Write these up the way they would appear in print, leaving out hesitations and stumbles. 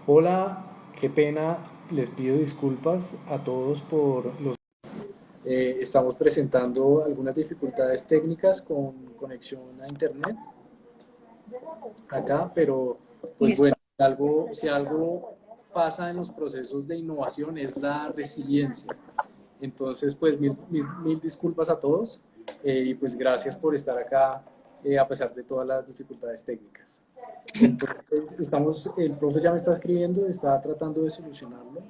Hola, qué pena, les pido disculpas a todos por los... estamos presentando algunas dificultades técnicas con conexión a internet acá, pero pues Listo. bueno, si algo pasa en los procesos de innovación es la resiliencia. Entonces, pues mil disculpas a todos y pues gracias por estar acá a pesar de todas las dificultades técnicas. Entonces, el profe ya me está escribiendo, está tratando de solucionarlo,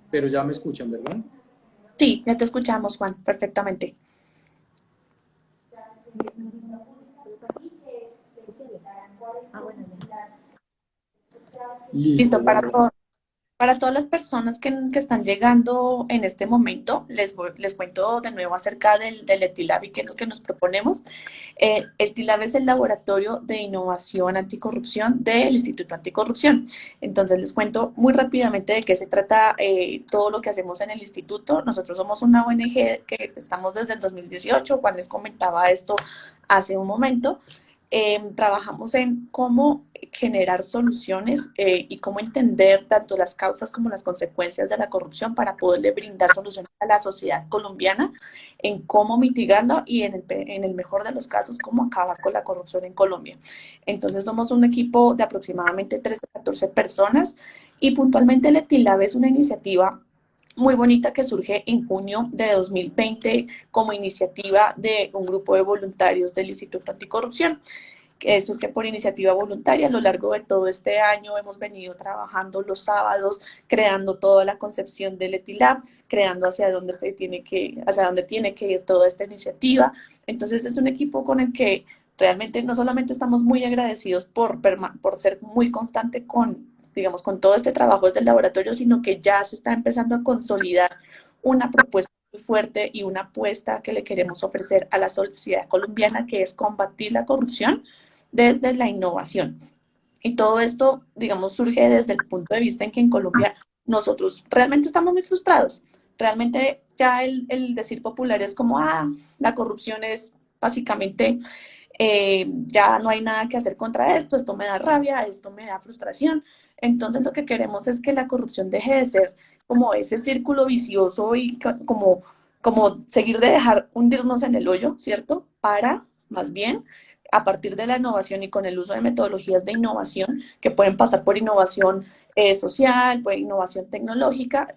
pero ya me escuchan, ¿verdad? Sí, ya te escuchamos, Juan, perfectamente. Listo, Listo, bueno. para todas las personas que están llegando en este momento, les cuento de nuevo acerca del ETILAB y qué es lo que nos proponemos. El TILAB es el Laboratorio de Innovación Anticorrupción del Instituto Anticorrupción. Entonces les cuento muy rápidamente de qué se trata todo lo que hacemos en el instituto. Nosotros somos una ONG que estamos desde el 2018. Juan les comentaba esto hace un momento. Trabajamos en cómo generar soluciones y cómo entender tanto las causas como las consecuencias de la corrupción para poderle brindar soluciones a la sociedad colombiana, en cómo mitigarla y en el mejor de los casos, cómo acabar con la corrupción en Colombia. Entonces somos un equipo de aproximadamente 13 a 14 personas y puntualmente el ETILAB es una iniciativa muy bonita que surge en junio de 2020 como iniciativa de un grupo de voluntarios del Instituto Anticorrupción, que surge por iniciativa voluntaria. A lo largo de todo este año hemos venido trabajando los sábados, creando toda la concepción del ETILAB, creando hacia dónde tiene que ir toda esta iniciativa. Entonces es un equipo con el que realmente no solamente estamos muy agradecidos por ser muy constante digamos, con todo este trabajo desde el laboratorio, sino que ya se está empezando a consolidar una propuesta muy fuerte y una apuesta que le queremos ofrecer a la sociedad colombiana, que es combatir la corrupción desde la innovación. Y todo esto, digamos, surge desde el punto de vista en que en Colombia nosotros realmente estamos muy frustrados. Realmente ya el decir popular es como, la corrupción es básicamente, ya no hay nada que hacer contra esto me da rabia, esto me da frustración. Entonces lo que queremos es que la corrupción deje de ser como ese círculo vicioso y como seguir de dejar hundirnos en el hoyo, ¿cierto? Para, más bien, a partir de la innovación y con el uso de metodologías de innovación que pueden pasar por innovación social, por innovación tecnológica,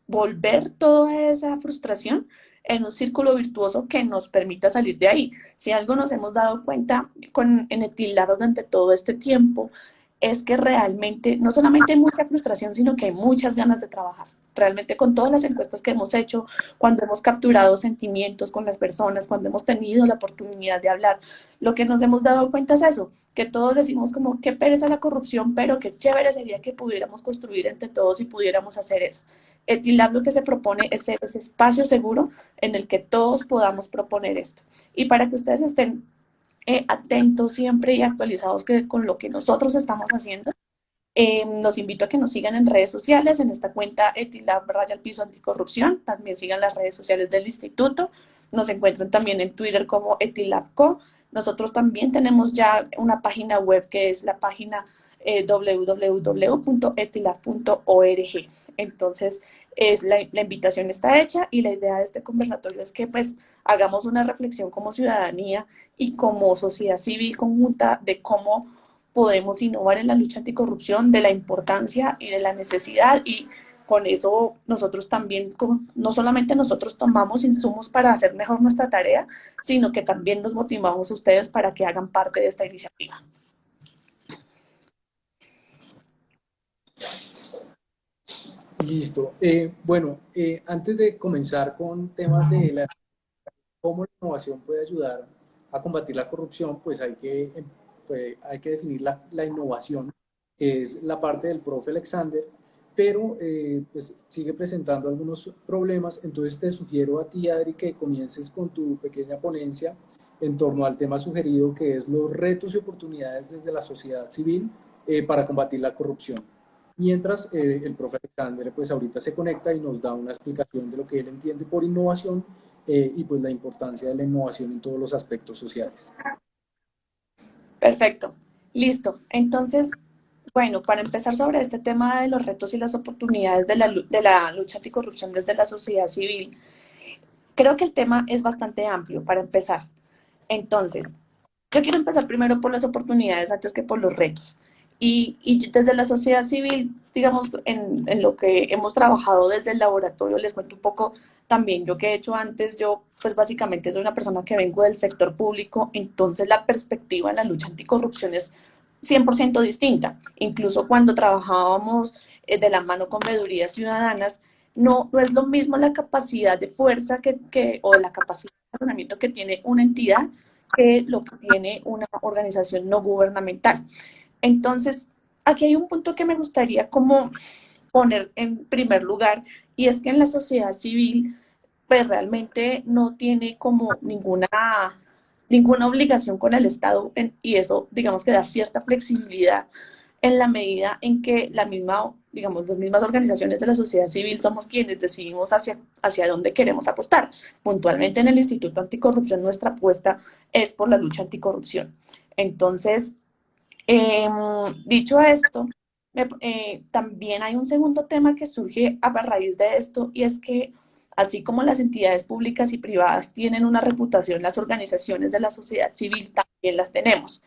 volver toda esa frustración en un círculo virtuoso que nos permita salir de ahí. Si algo nos hemos dado cuenta en Etilar durante todo este tiempo, es que realmente no solamente hay mucha frustración, sino que hay muchas ganas de trabajar. Realmente con todas las encuestas que hemos hecho, cuando hemos capturado sentimientos con las personas, cuando hemos tenido la oportunidad de hablar, lo que nos hemos dado cuenta es eso, que todos decimos como qué pereza la corrupción, pero qué chévere sería que pudiéramos construir entre todos y pudiéramos hacer eso. Etilab lo que se propone es ser ese espacio seguro en el que todos podamos proponer esto. Y para que ustedes estén atentos siempre y actualizados con lo que nosotros estamos haciendo, los invito a que nos sigan en redes sociales, en esta cuenta Etilab Raya al Piso Anticorrupción, también sigan las redes sociales del instituto, nos encuentran también en Twitter como Etilabco. Nosotros también tenemos ya una página web que es la página www.etilab.org. Entonces, la invitación está hecha y la idea de este conversatorio es que pues hagamos una reflexión como ciudadanía y como sociedad civil conjunta de cómo podemos innovar en la lucha anticorrupción, de la importancia y de la necesidad, y con eso nosotros también, no solamente nosotros tomamos insumos para hacer mejor nuestra tarea, sino que también nos motivamos a ustedes para que hagan parte de esta iniciativa. Listo. Bueno, antes de comenzar con temas de cómo la innovación puede ayudar a combatir la corrupción, pues hay que definir la innovación, que es la parte del profe Alexander, pero pues sigue presentando algunos problemas, entonces te sugiero a ti, Adri, que comiences con tu pequeña ponencia en torno al tema sugerido, que es los retos y oportunidades desde la sociedad civil para combatir la corrupción. mientras el profe Alexander pues ahorita se conecta y nos da una explicación de lo que él entiende por innovación y pues la importancia de la innovación en todos los aspectos sociales. Perfecto, listo. Entonces, bueno, para empezar sobre este tema de los retos y las oportunidades de la lucha anticorrupción desde la sociedad civil, creo que el tema es bastante amplio para empezar. Entonces, yo quiero empezar primero por las oportunidades antes que por los retos. Y desde la sociedad civil, digamos, en lo que hemos trabajado desde el laboratorio, les cuento un poco también yo que he hecho antes. Yo, pues básicamente soy una persona que vengo del sector público, entonces la perspectiva en la lucha anticorrupción es 100% distinta. Incluso cuando trabajábamos de la mano con veedurías ciudadanas, no es lo mismo la capacidad de fuerza o la capacidad de razonamiento que tiene una entidad que lo que tiene una organización no gubernamental. Entonces, aquí hay un punto que me gustaría como poner en primer lugar, y es que en la sociedad civil pues realmente no tiene como ninguna obligación con el Estado y eso digamos que da cierta flexibilidad en la medida en que digamos, las mismas organizaciones de la sociedad civil somos quienes decidimos hacia dónde queremos apostar. Puntualmente en el Instituto Anticorrupción nuestra apuesta es por la lucha anticorrupción. Entonces, eh, dicho esto, también hay un segundo tema que surge a raíz de esto y es que así como las entidades públicas y privadas tienen una reputación, las organizaciones de la sociedad civil también las tenemos.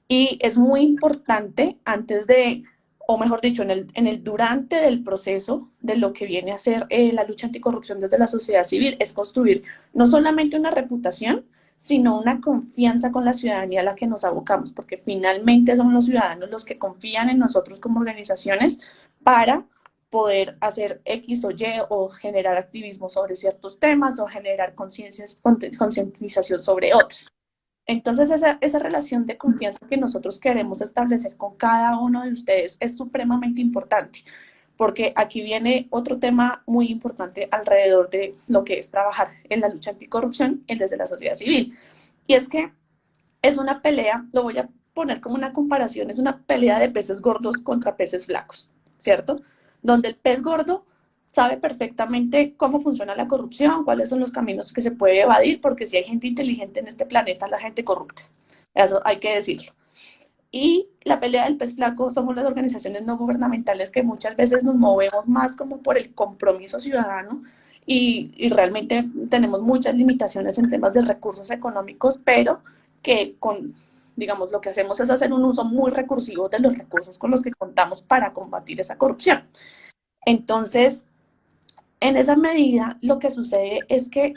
Y es muy importante antes de, o mejor dicho, en el durante del proceso de lo que viene a ser la lucha anticorrupción desde la sociedad civil, es construir no solamente una reputación, sino una confianza con la ciudadanía a la que nos abocamos, porque finalmente son los ciudadanos los que confían en nosotros como organizaciones para poder hacer X o Y o generar activismo sobre ciertos temas o generar concientización sobre otros. Entonces, esa relación de confianza que nosotros queremos establecer con cada uno de ustedes es supremamente importante, porque aquí viene otro tema muy importante alrededor de lo que es trabajar en la lucha anticorrupción y desde la sociedad civil. Y es que es una pelea, lo voy a poner como una comparación, es una pelea de peces gordos contra peces flacos, ¿cierto? Donde el pez gordo sabe perfectamente cómo funciona la corrupción, cuáles son los caminos que se puede evadir, porque si hay gente inteligente en este planeta, la gente corrupta. Eso hay que decirlo. Y la pelea del pez flaco somos las organizaciones no gubernamentales que muchas veces nos movemos más como por el compromiso ciudadano y realmente tenemos muchas limitaciones en temas de recursos económicos, pero que digamos, lo que hacemos es hacer un uso muy recursivo de los recursos con los que contamos para combatir esa corrupción. Entonces, en esa medida, lo que sucede es que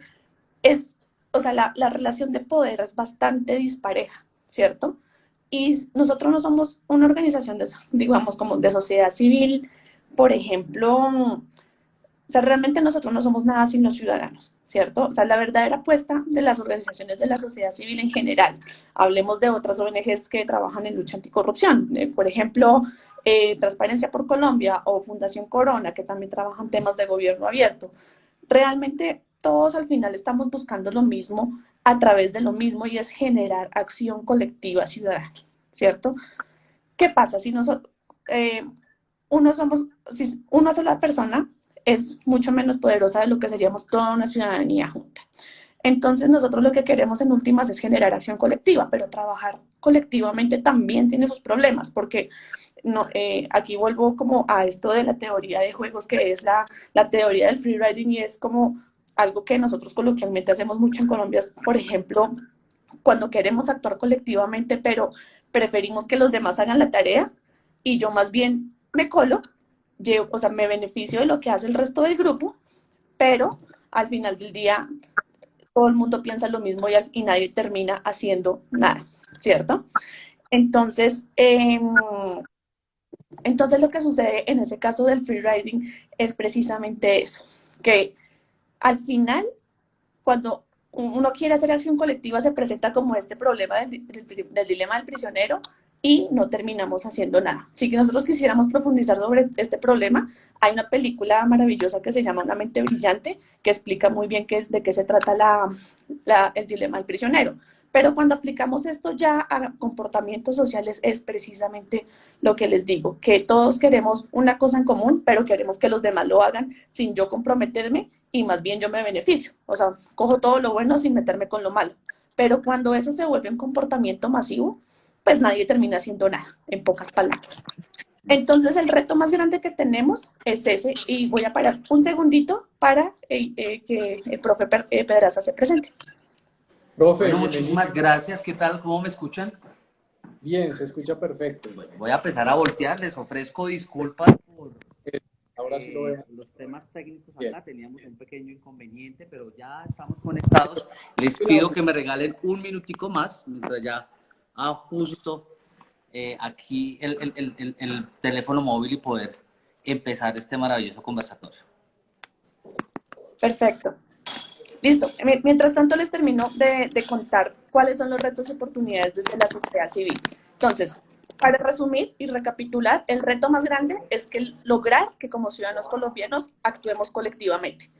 o sea, la relación de poder es bastante dispareja, ¿cierto? Y nosotros no somos una organización, digamos, como de sociedad civil, por ejemplo, o sea, realmente nosotros no somos nada sin los ciudadanos, ¿cierto? O sea, la verdadera apuesta de las organizaciones de la sociedad civil en general, hablemos de otras ONGs que trabajan en lucha anticorrupción, por ejemplo, Transparencia por Colombia o Fundación Corona, que también trabajan temas de gobierno abierto. Realmente todos al final estamos buscando lo mismo a través de lo mismo y es generar acción colectiva ciudadana, ¿cierto? ¿Qué pasa si nosotros, si una sola persona es mucho menos poderosa de lo que seríamos toda una ciudadanía junta? Entonces nosotros lo que queremos en últimas es generar acción colectiva, pero trabajar colectivamente también tiene sus problemas, porque no, aquí vuelvo como a esto de la teoría de juegos, que es la teoría del free riding y es como algo que nosotros coloquialmente hacemos mucho en Colombia, por ejemplo, cuando queremos actuar colectivamente, pero preferimos que los demás hagan la tarea y yo más bien me colo, o sea, me beneficio de lo que hace el resto del grupo, pero al final del día todo el mundo piensa lo mismo y nadie termina haciendo nada, ¿cierto? Entonces, entonces lo que sucede en ese caso del free riding es precisamente eso, que al final, cuando uno quiere hacer acción colectiva, se presenta como este problema del dilema del prisionero, y no terminamos haciendo nada. Si nosotros quisiéramos profundizar sobre este problema, hay una película maravillosa que se llama Una mente brillante, que explica muy bien de qué se trata el dilema del prisionero. Pero cuando aplicamos esto ya a comportamientos sociales es precisamente lo que les digo, que todos queremos una cosa en común, pero queremos que los demás lo hagan sin yo comprometerme y más bien yo me beneficio. O sea, cojo todo lo bueno sin meterme con lo malo. Pero cuando eso se vuelve un comportamiento masivo, pues nadie termina haciendo nada, en pocas palabras. Entonces el reto más grande que tenemos es ese, y voy a parar un segundito para que el profe Pedraza se presente. Profe, Bueno, bienvenido. muchísimas gracias. ¿Qué tal? ¿Cómo me escuchan? Bien, se escucha perfecto. Bueno, voy a empezar a voltear. Les ofrezco disculpas por Ahora sí lo vemos. los temas técnicos Bien. acá. Teníamos un pequeño inconveniente, pero ya estamos conectados. Les pido que me regalen un minutico más mientras ya ajusto aquí el teléfono móvil y poder empezar este maravilloso conversatorio. Perfecto. Listo. Mientras tanto les termino de contar cuáles son los retos y oportunidades desde la sociedad civil. Entonces, para resumir y recapitular, el reto más grande es que lograr que como ciudadanos colombianos actuemos colectivamente.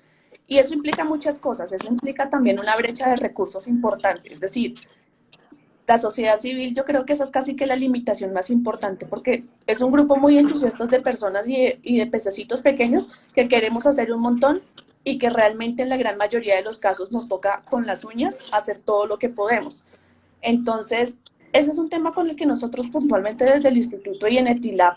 Y eso implica muchas cosas. Eso implica también una brecha de recursos importante. Es decir, la sociedad civil, yo creo que esa es casi que la limitación más importante, porque es un grupo muy entusiasta de personas y de pececitos pequeños que queremos hacer un montón y que realmente en la gran mayoría de los casos nos toca con las uñas hacer todo lo que podemos. Entonces, ese es un tema con el que nosotros puntualmente desde el instituto y en Etilab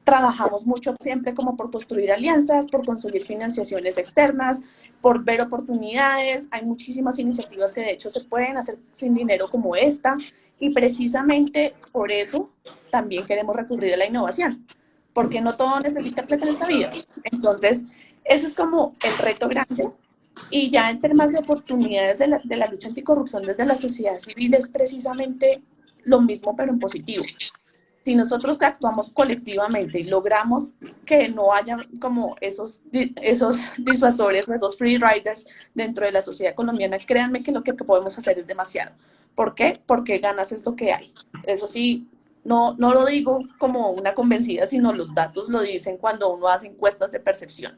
trabajamos mucho siempre como por construir alianzas, por conseguir financiaciones externas, por ver oportunidades. Hay muchísimas iniciativas que de hecho se pueden hacer sin dinero como esta, y precisamente por eso también queremos recurrir a la innovación, porque no todo necesita plata en esta vida. Entonces, ese es como el reto grande. Y ya en temas de oportunidades de la lucha anticorrupción desde la sociedad civil es precisamente lo mismo, pero en positivo. Si nosotros actuamos colectivamente y logramos que no haya como esos disuasores, esos free riders dentro de la sociedad colombiana, créanme que lo que podemos hacer es demasiado. ¿Por qué? Porque ganas es lo que hay. Eso sí, no lo digo como una convencida, sino los datos lo dicen cuando uno hace encuestas de percepción.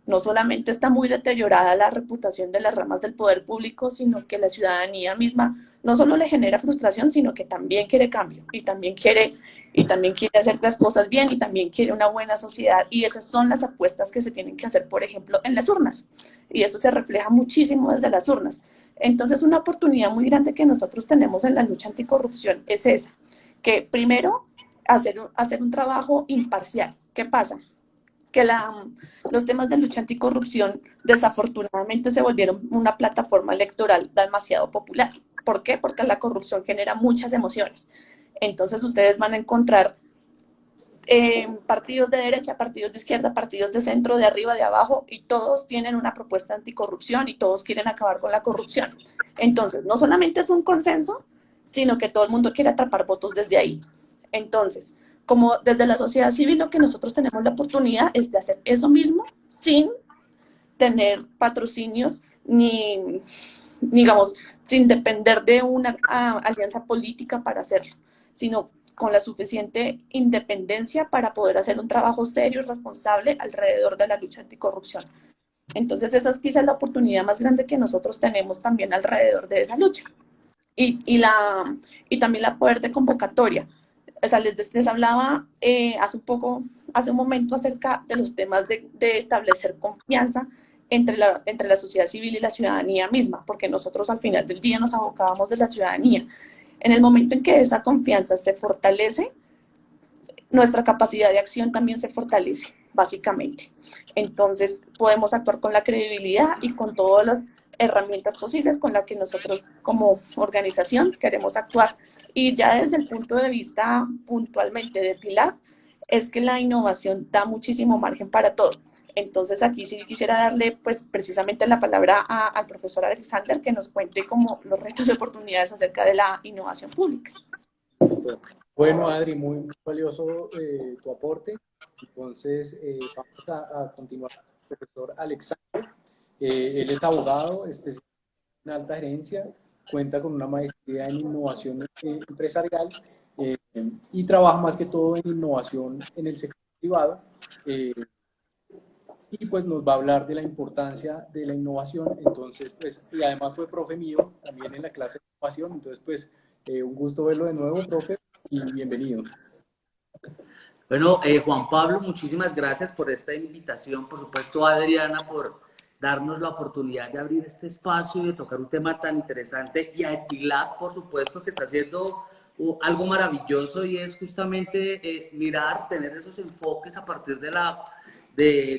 No solamente está muy deteriorada la reputación de las ramas del poder público, sino que la ciudadanía misma no solo le genera frustración, sino que también quiere cambio y también quiere hacer las cosas bien y también quiere una buena sociedad, y esas son las apuestas que se tienen que hacer, por ejemplo, en las urnas, y eso se refleja muchísimo desde las urnas. Entonces, una oportunidad muy grande que nosotros tenemos en la lucha anticorrupción es esa, que primero, hacer un trabajo imparcial. ¿Qué pasa? Que los temas de lucha anticorrupción desafortunadamente se volvieron una plataforma electoral demasiado popular. ¿Por qué? Porque la corrupción genera muchas emociones. Entonces ustedes van a encontrar partidos de derecha, partidos de izquierda, partidos de centro, de arriba, de abajo, y todos tienen una propuesta anticorrupción y todos quieren acabar con la corrupción. Entonces, no solamente es un consenso, sino que todo el mundo quiere atrapar votos desde ahí. Entonces, como desde la sociedad civil lo que nosotros tenemos la oportunidad es de hacer eso mismo sin tener patrocinios ni digamos, sin depender de una alianza política para hacerlo, sino con la suficiente independencia para poder hacer un trabajo serio y responsable alrededor de la lucha anticorrupción. Entonces, esa es quizás la oportunidad más grande que nosotros tenemos también alrededor de esa lucha. Y también la poder de convocatoria. O sea, les hablaba hace un momento acerca de los temas de establecer confianza entre la sociedad civil y la ciudadanía misma, porque nosotros al final del día nos abocábamos de la ciudadanía. En el momento en que esa confianza se fortalece, nuestra capacidad de acción también se fortalece, básicamente. Entonces, podemos actuar con la credibilidad y con todas las herramientas posibles con las que nosotros como organización queremos actuar. Y ya desde el punto de vista puntualmente de Pilar, es que la innovación da muchísimo margen para todo. Entonces aquí sí quisiera darle pues precisamente la palabra al profesor Alexander, que nos cuente como los retos y oportunidades acerca de la innovación pública. Listo. Bueno, Adri, muy valioso tu aporte. Entonces, vamos a continuar con el profesor Alexander. Él es abogado, especialista en alta gerencia, cuenta con una maestría en innovación empresarial y trabaja más que todo en innovación en el sector privado. eh, y pues nos va a hablar de la importancia de la innovación. Entonces, pues, y además fue profe mío también en la clase de innovación. Entonces, pues, un gusto verlo de nuevo, profe, y bienvenido. Bueno, Juan Pablo, muchísimas gracias por esta invitación. Por supuesto, a Adriana, por darnos la oportunidad de abrir este espacio y de tocar un tema tan interesante. Y a Etilab, por supuesto, que está haciendo algo maravilloso y es justamente mirar, tener esos enfoques a partir de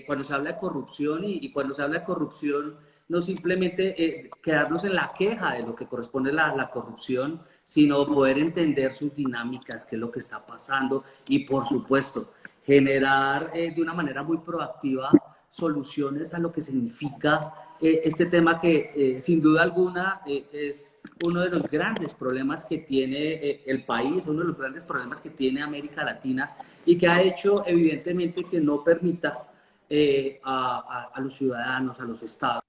cuando se habla de corrupción y cuando se habla de corrupción, no simplemente quedarnos en la queja de lo que corresponde a la corrupción, sino poder entender sus dinámicas, qué es lo que está pasando y, por supuesto, generar de una manera muy proactiva soluciones a lo que significa este tema que, sin duda alguna, es uno de los grandes problemas que tiene el país, uno de los grandes problemas que tiene América Latina y que ha hecho, evidentemente, que no permita a los ciudadanos, a los estados.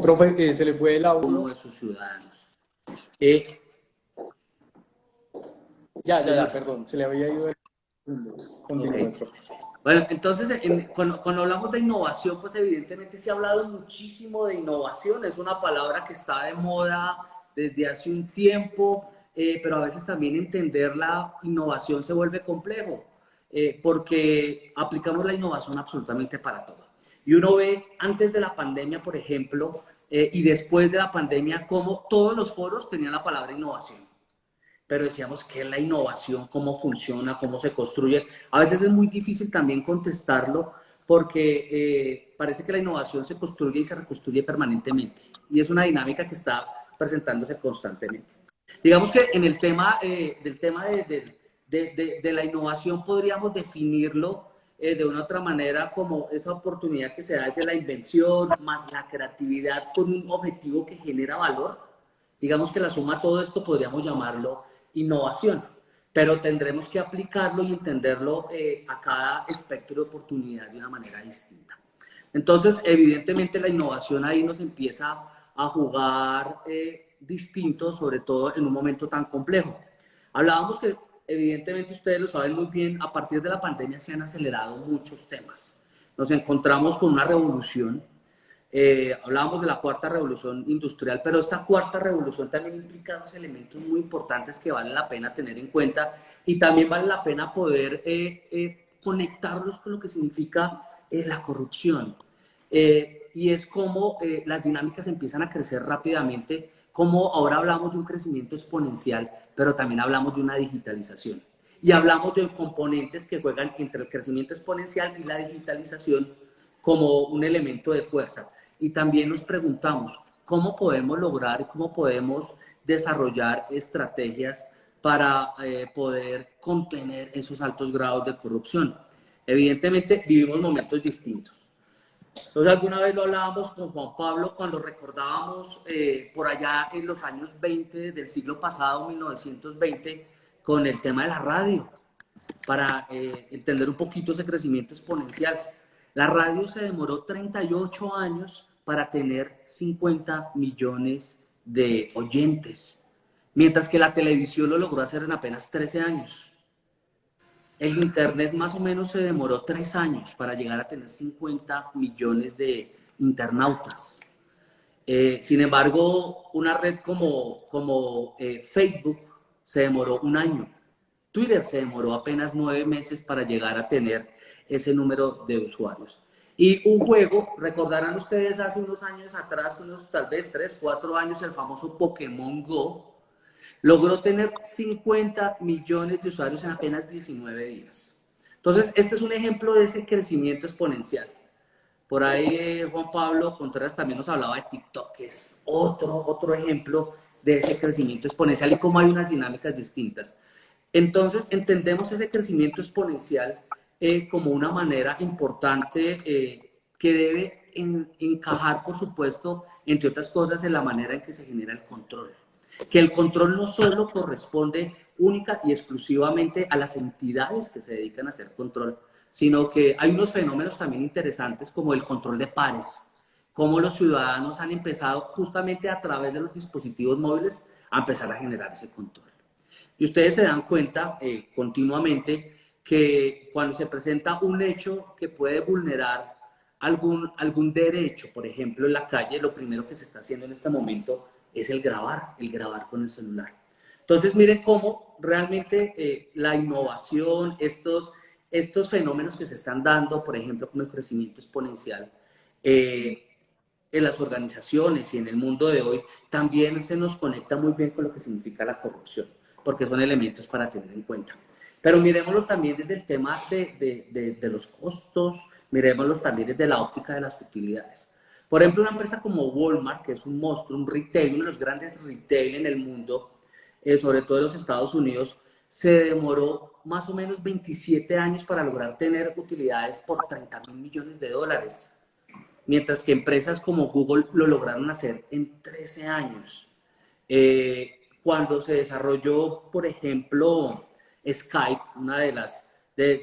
Profe, se le fue el audio. Uno de sus ciudadanos. Ya, perdón, se le había ido el continúe, Okay. profe. Bueno, entonces, cuando hablamos de innovación, pues evidentemente se ha hablado muchísimo de innovación. Es una palabra que está de moda desde hace un tiempo, pero a veces también entender la innovación se vuelve complejo, porque aplicamos la innovación absolutamente para todo. Y uno ve antes de la pandemia, por ejemplo, y después de la pandemia, cómo todos los foros tenían la palabra innovación. Pero decíamos qué es la innovación, cómo funciona, cómo se construye. A veces es muy difícil también contestarlo porque parece que la innovación se construye y se reconstruye permanentemente y es una dinámica que está presentándose constantemente. Digamos que en el tema, de la innovación podríamos definirlo de una otra manera como esa oportunidad que se da desde la invención más la creatividad con un objetivo que genera valor. Digamos que la suma de todo esto podríamos llamarlo innovación, pero tendremos que aplicarlo y entenderlo a cada espectro de oportunidad de una manera distinta. Entonces, evidentemente la innovación ahí nos empieza a jugar distinto, sobre todo en un momento tan complejo. Hablábamos que, evidentemente ustedes lo saben muy bien, a partir de la pandemia se han acelerado muchos temas. Nos encontramos con una revolución. Hablábamos de la cuarta revolución industrial, pero esta cuarta revolución también implica dos elementos muy importantes que vale la pena tener en cuenta y también vale la pena poder conectarlos con lo que significa la corrupción. Y es como las dinámicas empiezan a crecer rápidamente, como ahora hablamos de un crecimiento exponencial, pero también hablamos de una digitalización. Y hablamos de componentes que juegan entre el crecimiento exponencial y la digitalización como un elemento de fuerza. Y también nos preguntamos cómo podemos lograr y cómo podemos desarrollar estrategias para poder contener esos altos grados de corrupción. Evidentemente vivimos momentos distintos. Entonces alguna vez lo hablábamos con Juan Pablo cuando recordábamos por allá en los años 20 del siglo pasado, 1920, con el tema de la radio, para entender un poquito ese crecimiento exponencial. La radio se demoró 38 años para tener 50 millones de oyentes, mientras que la televisión lo logró hacer en apenas 13 años. El Internet más o menos se demoró 3 años para llegar a tener 50 millones de internautas. Sin embargo, una red como Facebook se demoró un año. Twitter se demoró apenas 9 meses para llegar a tener ese número de usuarios. Y un juego, recordarán ustedes hace unos años atrás, unos tal vez 3, 4 años, el famoso Pokémon Go, logró tener 50 millones de usuarios en apenas 19 días. Entonces, este es un ejemplo de ese crecimiento exponencial. Por ahí Juan Pablo Contreras también nos hablaba de TikTok, que es otro ejemplo de ese crecimiento exponencial y cómo hay unas dinámicas distintas. Entonces, entendemos ese crecimiento exponencial como una manera importante que debe encajar, por supuesto, entre otras cosas, en la manera en que se genera el control. Que el control no solo corresponde única y exclusivamente a las entidades que se dedican a hacer control, sino que hay unos fenómenos también interesantes como el control de pares, cómo los ciudadanos han empezado justamente a través de los dispositivos móviles a empezar a generar ese control. Y ustedes se dan cuenta continuamente que cuando se presenta un hecho que puede vulnerar algún derecho, por ejemplo, en la calle, lo primero que se está haciendo en este momento es el grabar con el celular. Entonces, miren cómo realmente la innovación, estos fenómenos que se están dando, por ejemplo, como el crecimiento exponencial, en las organizaciones y en el mundo de hoy, también se nos conecta muy bien con lo que significa la corrupción, porque son elementos para tener en cuenta. Pero miremoslo también desde el tema de los costos, miremoslo también desde la óptica de las utilidades. Por ejemplo, una empresa como Walmart, que es un monstruo, un retail, uno de los grandes retail en el mundo, sobre todo en los Estados Unidos, se demoró más o menos 27 años para lograr tener utilidades por 30.000 millones de dólares, mientras que empresas como Google lo lograron hacer en 13 años. Cuando se desarrolló, por ejemplo, Skype, una de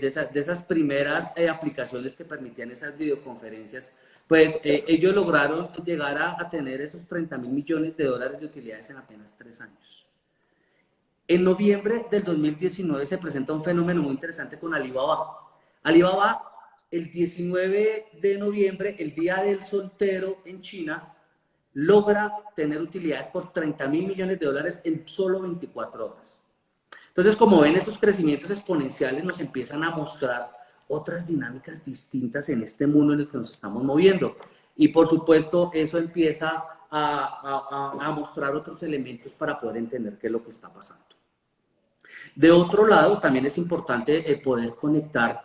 esas primeras aplicaciones que permitían esas videoconferencias, pues ellos lograron llegar a tener esos 30.000 millones de dólares de utilidades en apenas 3 años. En noviembre del 2019 se presenta un fenómeno muy interesante con Alibaba. Alibaba, el 19 de noviembre, el Día del Soltero en China, logra tener utilidades por 30.000 millones de dólares en solo 24 horas. Entonces, como ven, esos crecimientos exponenciales nos empiezan a mostrar otras dinámicas distintas en este mundo en el que nos estamos moviendo. Y por supuesto, eso empieza a mostrar otros elementos para poder entender qué es lo que está pasando. De otro lado, también es importante poder conectar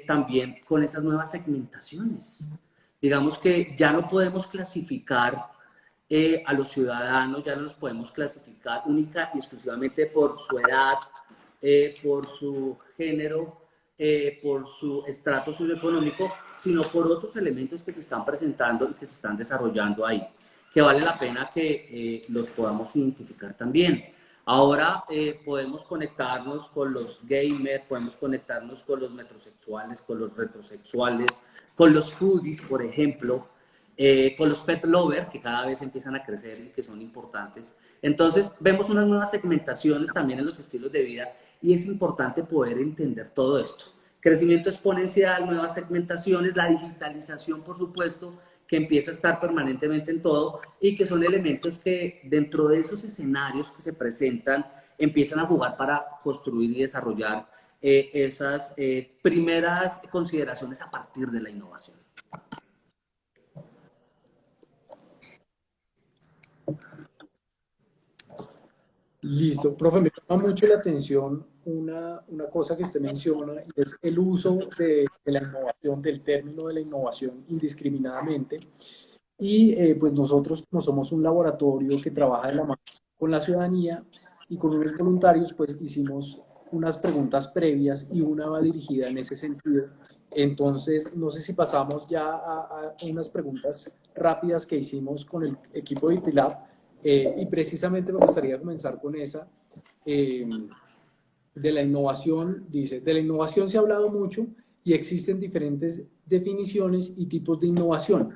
también con esas nuevas segmentaciones. Digamos que ya no podemos clasificar a los ciudadanos, ya no los podemos clasificar única y exclusivamente por su edad, por su género, por su estrato socioeconómico, sino por otros elementos que se están presentando y que se están desarrollando ahí, que vale la pena que los podamos identificar también. Ahora podemos conectarnos con los gamers, podemos conectarnos con los metrosexuales, con los retrosexuales, con los foodies, por ejemplo, con los pet lovers, que cada vez empiezan a crecer y que son importantes. Entonces, vemos unas nuevas segmentaciones también en los estilos de vida y es importante poder entender todo esto. Crecimiento exponencial, nuevas segmentaciones, la digitalización, por supuesto, que empieza a estar permanentemente en todo y que son elementos que dentro de esos escenarios que se presentan empiezan a jugar para construir y desarrollar esas primeras consideraciones a partir de la innovación. Listo, profe, me llama mucho la atención una cosa que usted menciona y es el uso de la innovación, del término de la innovación indiscriminadamente. Y pues nosotros, como somos un laboratorio que trabaja de la mano con la ciudadanía y con unos voluntarios, pues hicimos unas preguntas previas y una va dirigida en ese sentido. Entonces, no sé si pasamos ya a unas preguntas rápidas que hicimos con el equipo de ITILAB y precisamente me gustaría comenzar con esa. De la innovación, dice, de la innovación se ha hablado mucho y existen diferentes definiciones y tipos de innovación.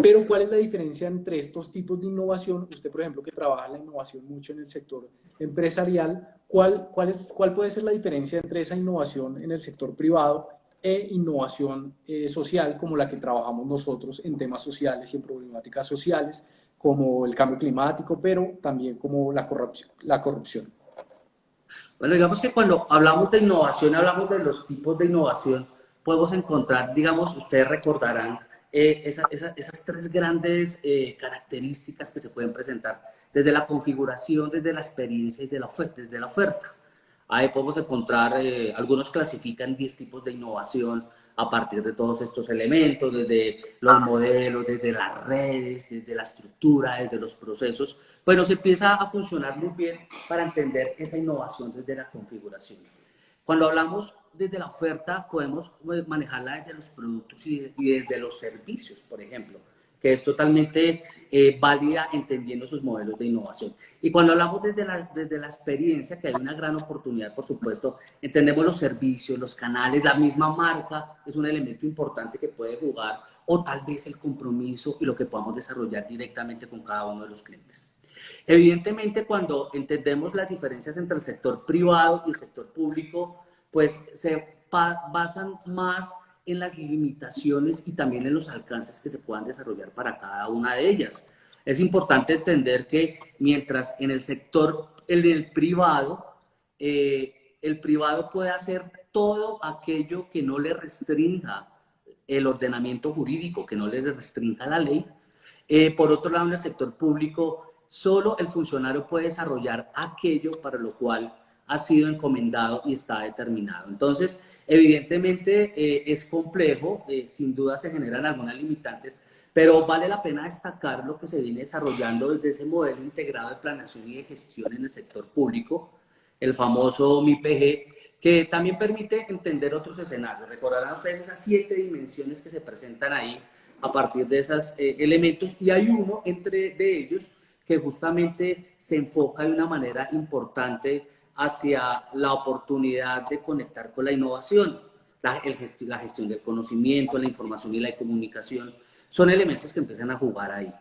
Pero ¿cuál es la diferencia entre estos tipos de innovación? Usted, por ejemplo, que trabaja la innovación mucho en el sector empresarial, ¿cuál puede ser la diferencia entre esa innovación en el sector privado e innovación social como la que trabajamos nosotros en temas sociales y en problemáticas sociales, como el cambio climático, pero también como la corrupción? Bueno, digamos que cuando hablamos de innovación, hablamos de los tipos de innovación, podemos encontrar, digamos, ustedes recordarán esas tres grandes características que se pueden presentar desde la configuración, desde la experiencia y desde la oferta. Ahí podemos encontrar, algunos clasifican 10 tipos de innovación a partir de todos estos elementos, desde los modelos, desde las redes, desde la estructura, desde los procesos. Bueno, se empieza a funcionar muy bien para entender esa innovación desde la configuración. Cuando hablamos desde la oferta, podemos manejarla desde los productos y desde los servicios, por ejemplo, que es totalmente válida entendiendo sus modelos de innovación. Y cuando hablamos desde la experiencia, que hay una gran oportunidad, por supuesto, entendemos los servicios, los canales, la misma marca es un elemento importante que puede jugar, o tal vez el compromiso y lo que podamos desarrollar directamente con cada uno de los clientes. Evidentemente, cuando entendemos las diferencias entre el sector privado y el sector público, pues se basan más en las limitaciones y también en los alcances que se puedan desarrollar para cada una de ellas. Es importante entender que mientras en el sector, el privado puede hacer todo aquello que no le restrinja el ordenamiento jurídico, que no le restrinja la ley. Por otro lado, en el sector público, solo el funcionario puede desarrollar aquello para lo cual ha sido encomendado y está determinado. Entonces, evidentemente es complejo, sin duda se generan algunas limitantes, pero vale la pena destacar lo que se viene desarrollando desde ese modelo integrado de planeación y de gestión en el sector público, el famoso MIPG, que también permite entender otros escenarios. Recordarán ustedes esas 7 dimensiones que se presentan ahí a partir de esos elementos, y hay uno de ellos que justamente se enfoca de una manera importante hacia la oportunidad de conectar con la innovación, la gestión del conocimiento, la información y la comunicación, son elementos que empiezan a jugar ahí.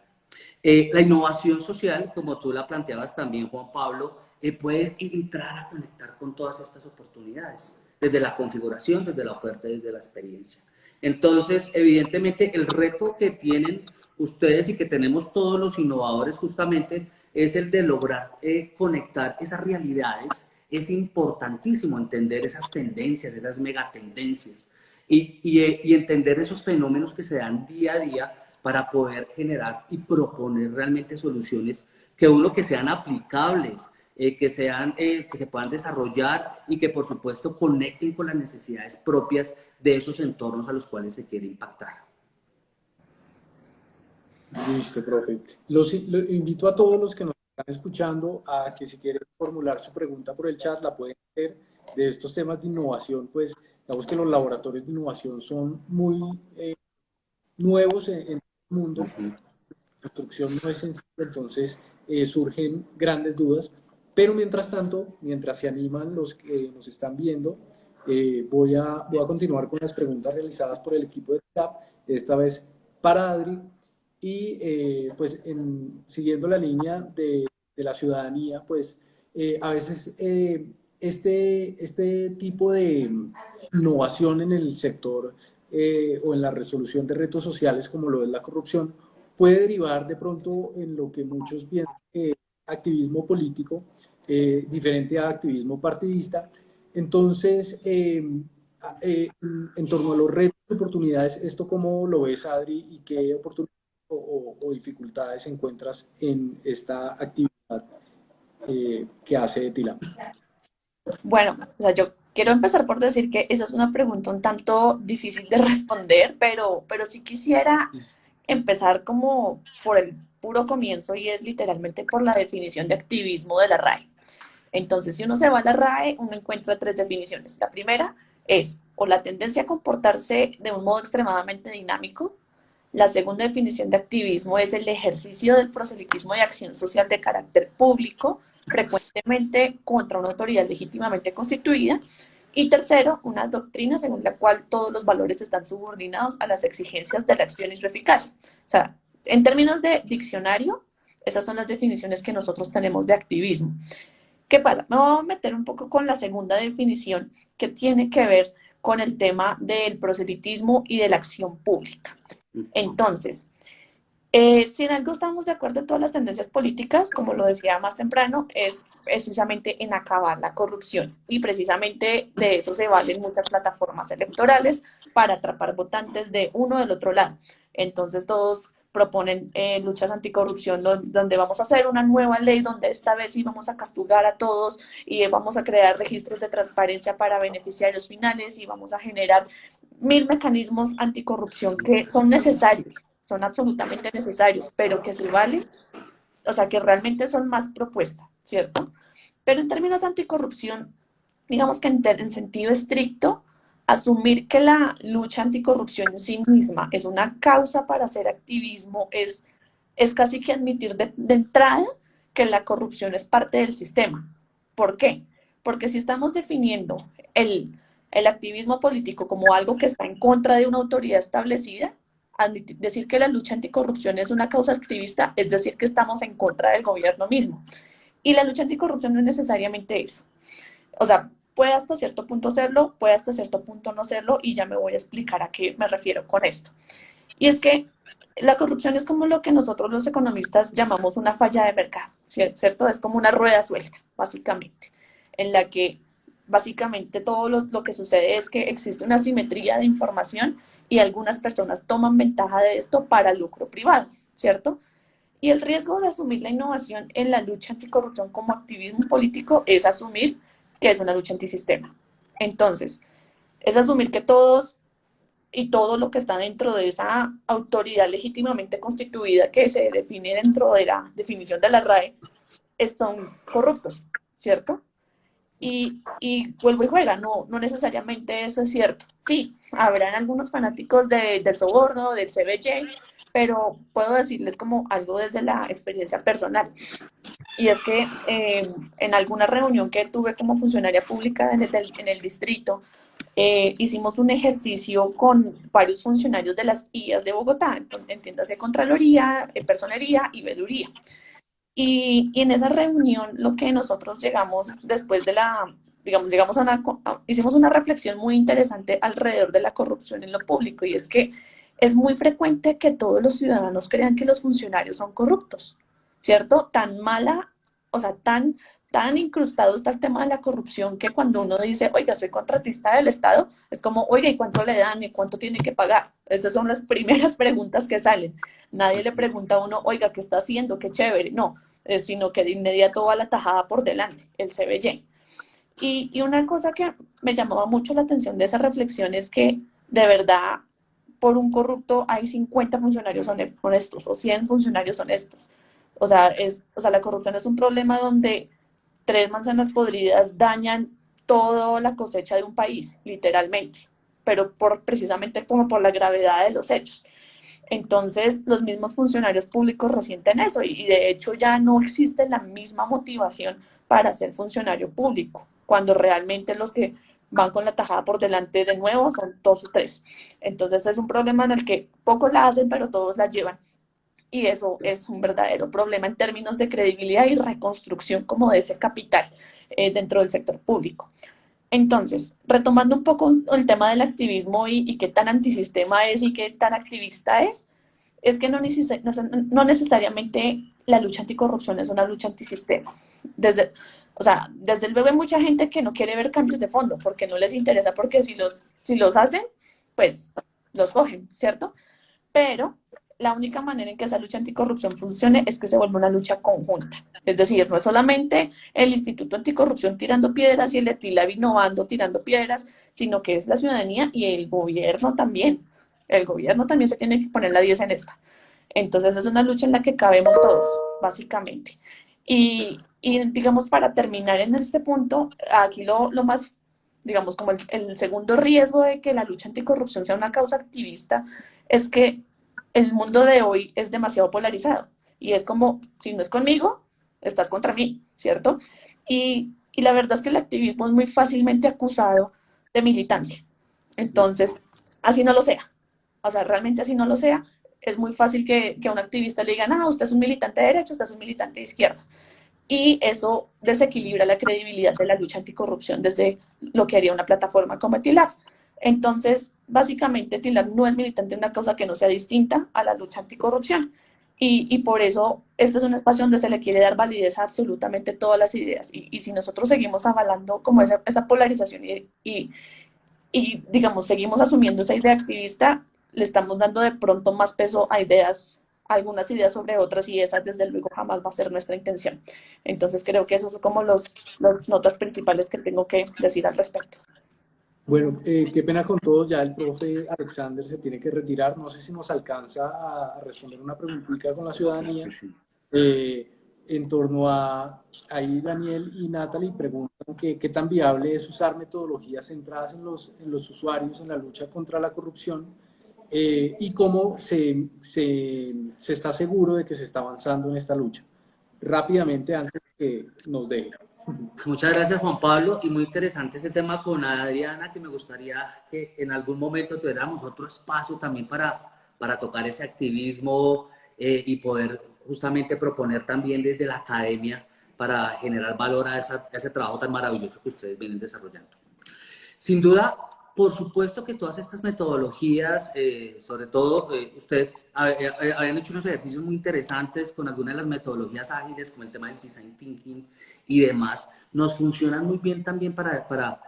La innovación social, como tú la planteabas también, Juan Pablo, puede entrar a conectar con todas estas oportunidades, desde la configuración, desde la oferta, desde la experiencia. Entonces, evidentemente, el reto que tienen ustedes y que tenemos todos los innovadores justamente es el de lograr conectar esas realidades. Es importantísimo entender esas tendencias, esas megatendencias y entender esos fenómenos que se dan día a día para poder generar y proponer realmente soluciones que sean aplicables, que se puedan desarrollar y que por supuesto conecten con las necesidades propias de esos entornos a los cuales se quiere impactar. Listo, profe. Lo invito a todos los que nos están escuchando a que si quieren formular su pregunta por el chat, la pueden hacer de estos temas de innovación, pues digamos que los laboratorios de innovación son muy nuevos en el mundo. La construcción no es sencilla, entonces surgen grandes dudas, pero mientras tanto, mientras se animan los que nos están viendo, voy a continuar con las preguntas realizadas por el equipo de TAP, esta vez para Adri. Y pues siguiendo la línea de la ciudadanía, pues a veces este tipo de innovación en el sector o en la resolución de retos sociales como lo es la corrupción puede derivar de pronto en lo que muchos piensan que es activismo político, diferente a activismo partidista. Entonces, en torno a los retos y oportunidades, ¿esto cómo lo ves, Adri, y qué oportunidades o dificultades encuentras en esta actividad que hace TILAB? Bueno, o sea, yo quiero empezar por decir que esa es una pregunta un tanto difícil de responder, pero sí quisiera empezar como por el puro comienzo y es literalmente por la definición de activismo de la RAE. Entonces, si uno se va a la RAE, uno encuentra 3 definiciones. La primera es o la tendencia a comportarse de un modo extremadamente dinámico. La segunda definición de activismo es el ejercicio del proselitismo de acción social de carácter público, frecuentemente contra una autoridad legítimamente constituida. Y tercero, una doctrina según la cual todos los valores están subordinados a las exigencias de la acción y su eficacia. O sea, en términos de diccionario, esas son las definiciones que nosotros tenemos de activismo. ¿Qué pasa? Me voy a meter un poco con la segunda definición que tiene que ver con el tema del proselitismo y de la acción pública. Entonces, si en algo estamos de acuerdo en todas las tendencias políticas, como lo decía más temprano, es precisamente en acabar la corrupción. Y precisamente de eso se valen muchas plataformas electorales para atrapar votantes de uno del otro lado. Entonces todos proponen luchas anticorrupción donde vamos a hacer una nueva ley donde esta vez sí vamos a castigar a todos y vamos a crear registros de transparencia para beneficiarios finales y vamos a generar 1000 mecanismos anticorrupción que son necesarios, son absolutamente necesarios, pero que se valen, o sea, que realmente son más propuestas, ¿cierto? Pero en términos de anticorrupción, digamos que en sentido estricto, asumir que la lucha anticorrupción en sí misma es una causa para hacer activismo es casi que admitir de entrada que la corrupción es parte del sistema. ¿Por qué? Porque si estamos definiendo el activismo político como algo que está en contra de una autoridad establecida, decir que la lucha anticorrupción es una causa activista es decir que estamos en contra del gobierno mismo. Y la lucha anticorrupción no es necesariamente eso. O sea, puede hasta cierto punto serlo, puede hasta cierto punto no serlo, y ya me voy a explicar a qué me refiero con esto. Y es que la corrupción es como lo que nosotros los economistas llamamos una falla de mercado, ¿cierto? Es como una rueda suelta, básicamente, en la que básicamente todo lo que sucede es que existe una asimetría de información y algunas personas toman ventaja de esto para lucro privado, ¿cierto? Y el riesgo de asumir la innovación en la lucha anticorrupción como activismo político es asumir que es una lucha antisistema. Entonces, es asumir que todos y todo lo que está dentro de esa autoridad legítimamente constituida que se define dentro de la definición de la RAE son corruptos, ¿cierto? Y vuelvo y juega, no necesariamente eso es cierto. Sí, habrán algunos fanáticos del soborno, del CBJ, pero puedo decirles como algo desde la experiencia personal. Y es que en alguna reunión que tuve como funcionaria pública en el distrito, hicimos un ejercicio con varios funcionarios de las IAS de Bogotá, entiéndase Contraloría, Personería y Veeduría. Y en esa reunión lo que nosotros llegamos después de digamos, hicimos una reflexión muy interesante alrededor de la corrupción en lo público, y es que es muy frecuente que todos los ciudadanos crean que los funcionarios son corruptos, ¿cierto? Tan mala, o sea, tan incrustado está el tema de la corrupción que cuando uno dice, oiga, soy contratista del Estado, es como, oiga, ¿y cuánto le dan y cuánto tiene que pagar? Esas son las primeras preguntas que salen. Nadie le pregunta a uno, oiga, ¿qué está haciendo? Qué chévere. No, sino que de inmediato va la tajada por delante, el CBJ. Y una cosa que me llamaba mucho la atención de esa reflexión es que de verdad por un corrupto hay 50 funcionarios honestos o 100 funcionarios honestos. O sea, la corrupción es un problema donde 3 manzanas podridas dañan toda la cosecha de un país, literalmente, pero precisamente como por la gravedad de los hechos. Entonces, los mismos funcionarios públicos resienten eso y de hecho ya no existe la misma motivación para ser funcionario público, cuando realmente los que van con la tajada por delante de nuevo son 2 o 3. Entonces, es un problema en el que pocos la hacen, pero todos la llevan. Y eso es un verdadero problema en términos de credibilidad y reconstrucción como de ese capital dentro del sector público. Entonces, retomando un poco el tema del activismo y qué tan antisistema es y qué tan activista es que no necesariamente la lucha anticorrupción es una lucha antisistema. Desde el bebé hay mucha gente que no quiere ver cambios de fondo porque no les interesa, porque si los hacen, pues los cogen, ¿cierto? Pero la única manera en que esa lucha anticorrupción funcione es que se vuelva una lucha conjunta. Es decir, no es solamente el Instituto Anticorrupción tirando piedras y el ETILAB innovando tirando piedras, sino que es la ciudadanía y el gobierno también. El gobierno también se tiene que poner la 10 en esta. Entonces es una lucha en la que cabemos todos, básicamente. Y digamos, para terminar en este punto, aquí lo más, digamos, como el segundo riesgo de que la lucha anticorrupción sea una causa activista es que el mundo de hoy es demasiado polarizado y es como, si no es conmigo, estás contra mí, ¿cierto? Y la verdad es que el activismo es muy fácilmente acusado de militancia. Entonces, así no lo sea. O sea, realmente así no lo sea. Es muy fácil que a un activista le digan, ah, usted es un militante de derecha, usted es un militante de izquierda. Y eso desequilibra la credibilidad de la lucha anticorrupción desde lo que haría una plataforma como TILAB. Entonces, básicamente, TILAB no es militante de una causa que no sea distinta a la lucha anticorrupción. Y por eso este es un espacio donde se le quiere dar validez a absolutamente todas las ideas. Y si nosotros seguimos avalando como esa polarización digamos, seguimos asumiendo esa idea activista, le estamos dando de pronto más peso a ideas, algunas ideas sobre otras, y esa desde luego jamás va a ser nuestra intención. Entonces creo que esos son como las notas principales que tengo que decir al respecto. Bueno, qué pena con todos, ya el profe Alexander se tiene que retirar, no sé si nos alcanza a responder una preguntita con la ciudadanía, en torno a, ahí Daniel y Natalie preguntan que qué tan viable es usar metodologías centradas en los usuarios en la lucha contra la corrupción y cómo se está seguro de que se está avanzando en esta lucha. Rápidamente, antes de que nos deje. Muchas gracias, Juan Pablo, y muy interesante ese tema con Adriana, que me gustaría que en algún momento tuviéramos otro espacio también para tocar ese activismo y poder justamente proponer también desde la academia para generar valor a ese trabajo tan maravilloso que ustedes vienen desarrollando. Sin duda, por supuesto que todas estas metodologías, sobre todo ustedes habían hecho unos ejercicios muy interesantes con algunas de las metodologías ágiles, como el tema del design thinking y demás, nos funcionan muy bien también para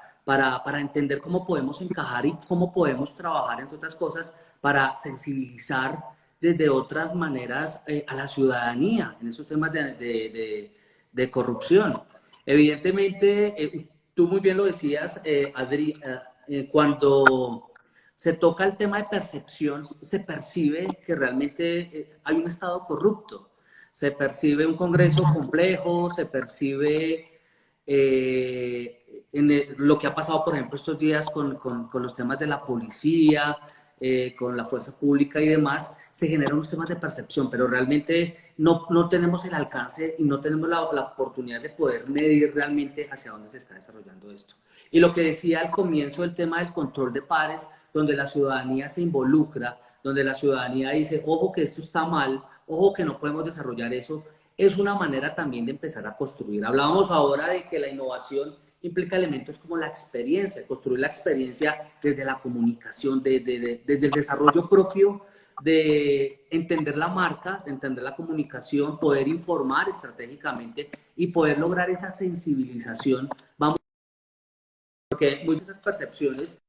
entender cómo podemos encajar y cómo podemos trabajar, entre otras cosas, para sensibilizar desde otras maneras a la ciudadanía en esos temas de corrupción. Evidentemente, tú muy bien lo decías, Adri, cuando se toca el tema de percepción, se percibe que realmente hay un Estado corrupto, se percibe un Congreso complejo, se percibe lo que ha pasado, por ejemplo, estos días con los temas de la policía, con la fuerza pública y demás, se generan unos temas de percepción, pero realmente no tenemos el alcance y no tenemos la oportunidad de poder medir realmente hacia dónde se está desarrollando esto. Y lo que decía al comienzo del tema del control de pares, donde la ciudadanía se involucra, donde la ciudadanía dice, ojo que esto está mal, ojo que no podemos desarrollar eso, es una manera también de empezar a construir. Hablábamos ahora de que la innovación implica elementos como la experiencia, construir la experiencia desde la comunicación, desde el desarrollo propio, de entender la marca, de entender la comunicación, poder informar estratégicamente y poder lograr esa sensibilización. Vamos, porque muchas de esas percepciones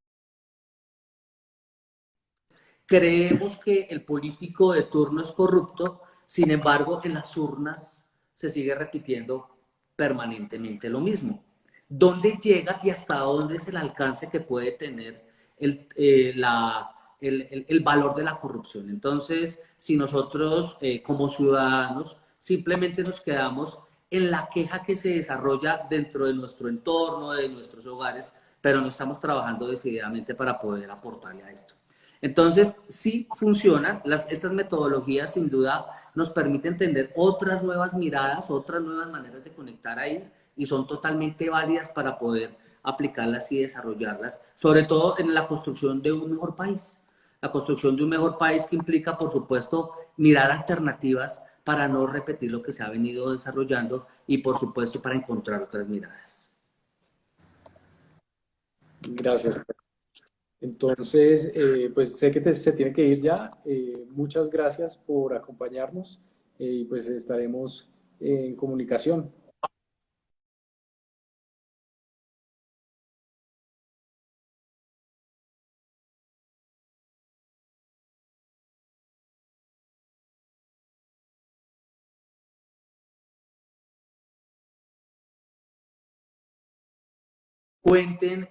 creemos que el político de turno es corrupto, sin embargo, en las urnas se sigue repitiendo permanentemente lo mismo. ¿Dónde llega y hasta dónde es el alcance que puede tener el valor de la corrupción? Entonces, si nosotros como ciudadanos simplemente nos quedamos en la queja que se desarrolla dentro de nuestro entorno, de nuestros hogares, pero no estamos trabajando decididamente para poder aportarle a esto. Entonces, sí funcionan, estas metodologías sin duda nos permiten entender otras nuevas miradas, otras nuevas maneras de conectar ahí y son totalmente válidas para poder aplicarlas y desarrollarlas, sobre todo en la construcción de un mejor país. La construcción de un mejor país que implica, por supuesto, mirar alternativas para no repetir lo que se ha venido desarrollando y, por supuesto, para encontrar otras miradas. Gracias. Entonces, pues sé que se tiene que ir ya. Muchas gracias por acompañarnos y pues estaremos en comunicación. Cuenten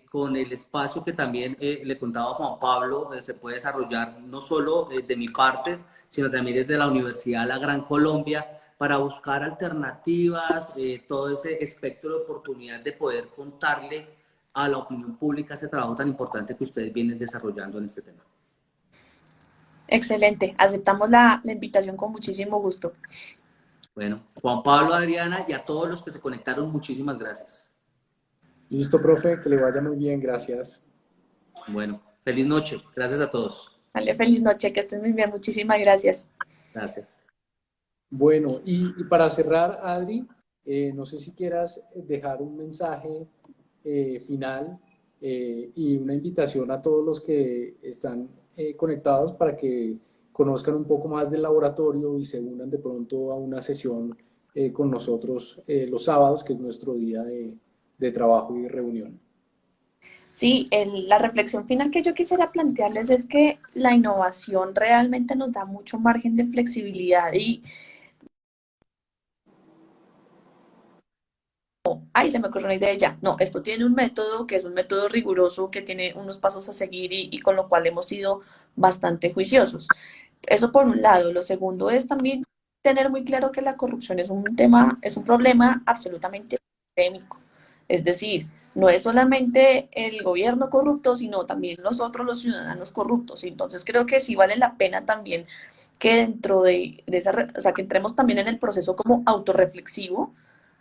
con el espacio que también le contaba a Juan Pablo, se puede desarrollar no solo de mi parte, sino también desde la Universidad La Gran Colombia, para buscar alternativas, todo ese espectro de oportunidad de poder contarle a la opinión pública ese trabajo tan importante que ustedes vienen desarrollando en este tema. Excelente, aceptamos la invitación con muchísimo gusto. Bueno, Juan Pablo, Adriana y a todos los que se conectaron, muchísimas gracias. Listo, profe, que le vaya muy bien, gracias. Bueno, feliz noche. Gracias a todos. Vale, feliz noche, que estén muy bien, muchísimas gracias. Gracias. Bueno, y para cerrar, Adri, no sé si quieras dejar un mensaje final y una invitación a todos los que están conectados para que conozcan un poco más del laboratorio y se unan de pronto a una sesión con nosotros los sábados, que es nuestro día de trabajo y de reunión. Sí, la reflexión final que yo quisiera plantearles es que la innovación realmente nos da mucho margen de flexibilidad y, ay, se me ocurrió una idea ya. No, esto tiene un método que es un método riguroso, que tiene unos pasos a seguir y con lo cual hemos sido bastante juiciosos. Eso por un lado. Lo segundo es también tener muy claro que la corrupción es un tema, es un problema absolutamente sistémico. Es decir, no es solamente el gobierno corrupto, sino también nosotros los ciudadanos corruptos. Entonces creo que sí vale la pena también que dentro de esa, o sea, que entremos también en el proceso como autorreflexivo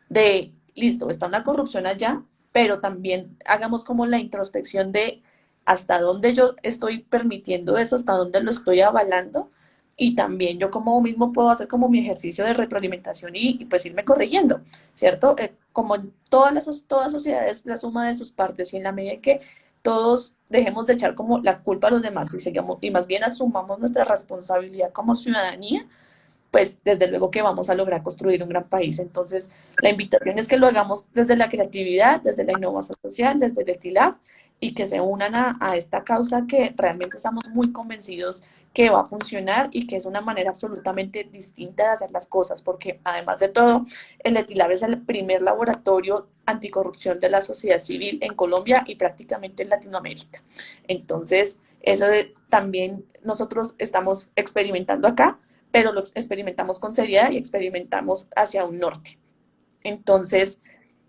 de, listo, está una corrupción allá, pero también hagamos como la introspección de hasta dónde yo estoy permitiendo eso, hasta dónde lo estoy avalando, y también yo como mismo puedo hacer como mi ejercicio de retroalimentación y pues irme corrigiendo, ¿cierto? Como en todas sociedades, la suma de sus partes, y en la medida en que todos dejemos de echar como la culpa a los demás y, sigamos, y más bien asumamos nuestra responsabilidad como ciudadanía, pues desde luego que vamos a lograr construir un gran país. Entonces, la invitación es que lo hagamos desde la creatividad, desde la innovación social, desde el ETILAB, y que se unan a esta causa que realmente estamos muy convencidos que va a funcionar y que es una manera absolutamente distinta de hacer las cosas, porque además de todo, el ETILAB es el primer laboratorio anticorrupción de la sociedad civil en Colombia y prácticamente en Latinoamérica. Entonces, eso también nosotros estamos experimentando acá, pero lo experimentamos con seriedad y experimentamos hacia un norte. Entonces,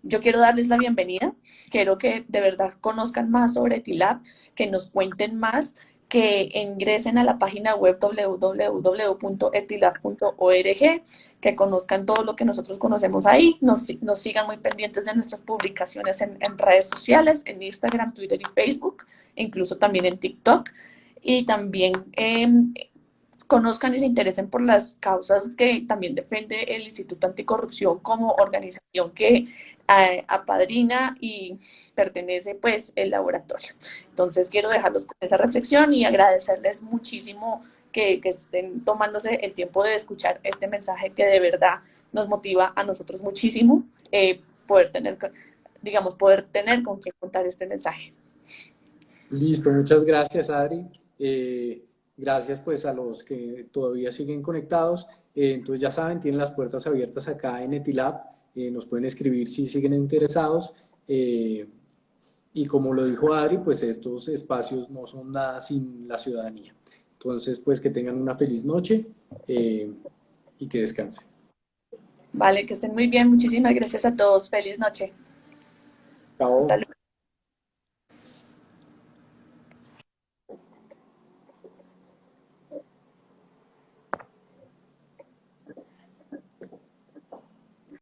yo quiero darles la bienvenida, quiero que de verdad conozcan más sobre ETILAB, que nos cuenten más, que ingresen a la página web www.etilab.org, que conozcan todo lo que nosotros conocemos ahí, nos sigan muy pendientes de nuestras publicaciones en redes sociales, en Instagram, Twitter y Facebook, incluso también en TikTok, y también conozcan y se interesen por las causas que también defiende el Instituto Anticorrupción como organización que apadrina y pertenece pues el laboratorio. Entonces quiero dejarlos con esa reflexión y agradecerles muchísimo que estén tomándose el tiempo de escuchar este mensaje que de verdad nos motiva a nosotros muchísimo poder tener, digamos, poder tener con quien contar este mensaje. Listo, muchas gracias, Adri. Gracias pues a los que todavía siguen conectados. Entonces ya saben, tienen las puertas abiertas acá en ETILAB. Nos pueden escribir si siguen interesados. Y como lo dijo Adri, pues estos espacios no son nada sin la ciudadanía. Entonces, pues que tengan una feliz noche y que descansen. Vale, que estén muy bien. Muchísimas gracias a todos. Feliz noche. Chao. Hasta luego.